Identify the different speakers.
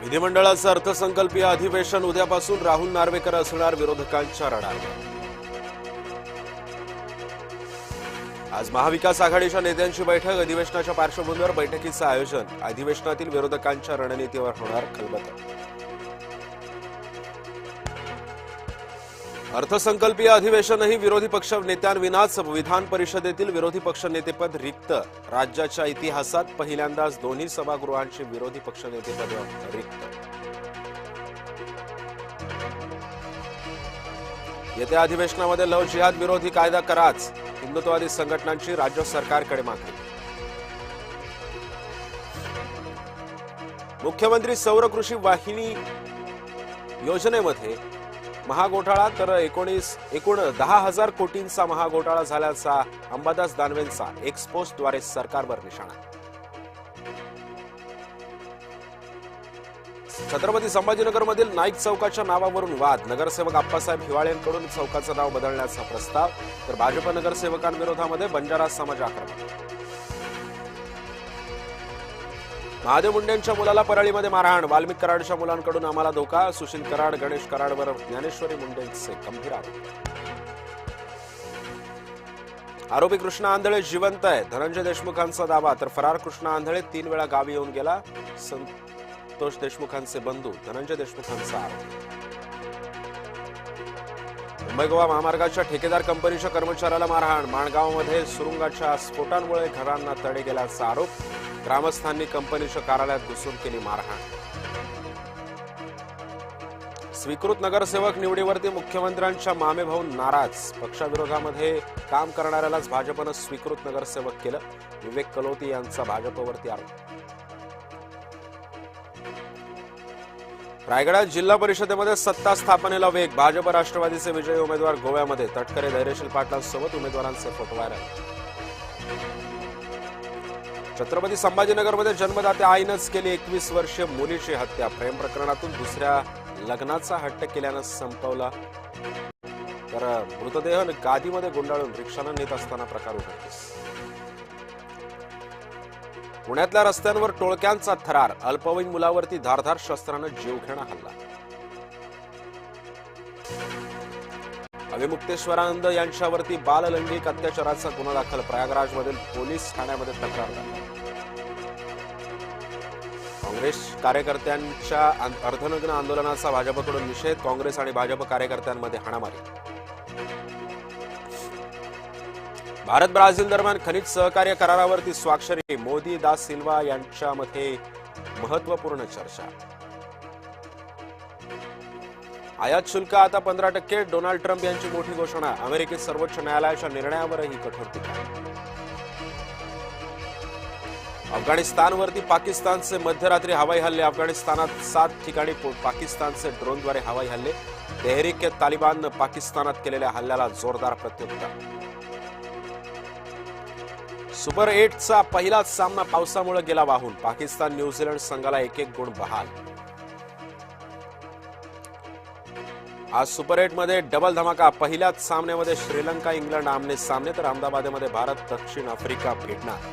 Speaker 1: विधिमंडळाचं अर्थसंकल्पीय अधिवेशन उद्यापासून राहुल नार्वेकर असणार विरोधकांच्या रडार। आज महाविकास आघाडीच्या नेत्यांची बैठक। अधिवेशनाच्या पार्श्वभूमीवर बैठकीचं आयोजन। अधिवेशनातील विरोधकांच्या रणनीतीवर होणार खलबतं। अर्थसंकल्पीय अधिवेशनही विरोधी पक्ष नेत्यांविनाच। विधान परिषदेतील विरोधी पक्ष नेतेपद रिक्त। राज्याच्या इतिहासात पहिल्यांदाच दोन्ही सभागृहांची विरोधी पक्ष नेतेपद रिक्त। येत्या अधिवेशनामध्ये लव जिहाद विरोधी कायदा कराच। हिंदुत्ववादी संघटनांची राज्य सरकारकडे मागणी। मुख्यमंत्री सौर कृषी वाहिनी योजनेमध्ये महाघोटाळा तर एकूण 10,000 कोटींचा महाघोटाळा झाल्याचा अंबादास दानवेंचा एक्स पोस्टद्वारे सरकारवर निशाणा। छत्रपती संभाजीनगरमधील नाईक चौकाच्या नावावरून वाद। नगरसेवक आप्पासाहेब हिवाळेंकडून चौकाचं नाव बदलण्याचा प्रस्ताव तर भाजप नगरसेवकांविरोधामध्ये बंजारा समाज आक्रमक। महादेव मुंडेंच्या मुलाला परळीमध्ये मारहाण। वाल्मिक कराडच्या मुलांकडून आम्हाला धोका। सुशील कराड गणेश कराडवर ज्ञानेश्वरी मुंडेंचे गंभीर आरोप। आरोपी कृष्णा आंधळे जिवंत आहे धनंजय देशमुखांचा दावा तर फरार कृष्णा आंधळे 3 वेळा गावी येऊन गेला। संतोष देशमुखांचे बंधू धनंजय देशमुखांचा आरोप। मुंबई गोवा महामार्गाच्या ठेकेदार कंपनीच्या कर्मचाऱ्याला मारहाण। माणगावमध्ये सुरुंगाच्या स्फोटांमुळे घरांना तडे गेल्याचा आरोप। ग्रामस्थांनी कंपनीच्या कार्यालयात घुसून केली मारहाण। स्वीकृत नगरसेवक निवडीवरती मुख्यमंत्र्यांच्या मामेभाऊ नाराज। पक्षाविरोधामध्ये काम करणाऱ्यालाच भाजपनं स्वीकृत नगरसेवक केलं। विवेक कलोती यांचा भाजपवरती आरोप। रायगडात जिल्हा परिषदेमध्ये सत्ता स्थापनेला वेग। भाजप राष्ट्रवादीचे विजयी उमेदवार गोव्यामध्ये। तटकरे धैर्यशील पाटलांसोबत उमेदवारांचे फोटो व्हायरल। छत्रपती संभाजीनगरमध्ये जन्मदात्या आईनंच केली 21 वर्षीय मुलीची हत्या। प्रेम प्रकरणातून दुसऱ्या लग्नाचा हट्ट केल्यानं संपवला तर मृतदेह गादीमध्ये गुंडाळून रिक्षानं नेत असताना प्रकार उघडकीस। पुण्यातल्या रस्त्यांवर टोळक्यांचा थरार। अल्पवयीन मुलावरती धारधार शस्त्रानं जीवघेणा हल्ला। अविमुक्तेश्वरानंद यांच्यावरती बाललैंगिक अत्याचाराचा गुन्हा दाखल। प्रयागराजमधील पोलीस ठाण्यामध्ये तक्रार दाखल। काँग्रेस कार्यकर्त्यांच्या अर्धनग्न आंदोलनाचा भाजपकडून निषेध। काँग्रेस आणि भाजप कार्यकर्त्यांमध्ये हाणामारी। भारत ब्राझील दरम्यान खनिज सहकार्य करारावरती स्वाक्षरी। मोदी दा सिल्वा यांच्यामध्ये महत्वपूर्ण चर्चा। आयात शुल्क आता 15%। डोनाल्ड ट्रम्प यांची मोठी घोषणा। अमेरिकेत सर्वोच्च न्यायालयाच्या निर्णयावरही कठोर टीका। अफगाणिस्तानवरती पाकिस्तानचे मध्यरात्री हवाई हल्ले। अफगाणिस्तानात 7 ठिकाणी पाकिस्तानचे ड्रोनद्वारे हवाई हल्ले। तेहरीक तालिबाननं पाकिस्तानात केलेल्या हल्ल्याला जोरदार प्रत्युत्तर। सुपर 8चा पहिलाच सामना पावसामुळे गेला वाहून। पाकिस्तान न्यूझीलंड संघाला 1-1 गुण बहाल। आज सुपर 8 मध्ये डबल धमाका। पहिल्याच सामन्यामध्ये श्रीलंका इंग्लंड आमने सामने तर अहमदाबादमध्ये भारत दक्षिण आफ्रिका भेटणार।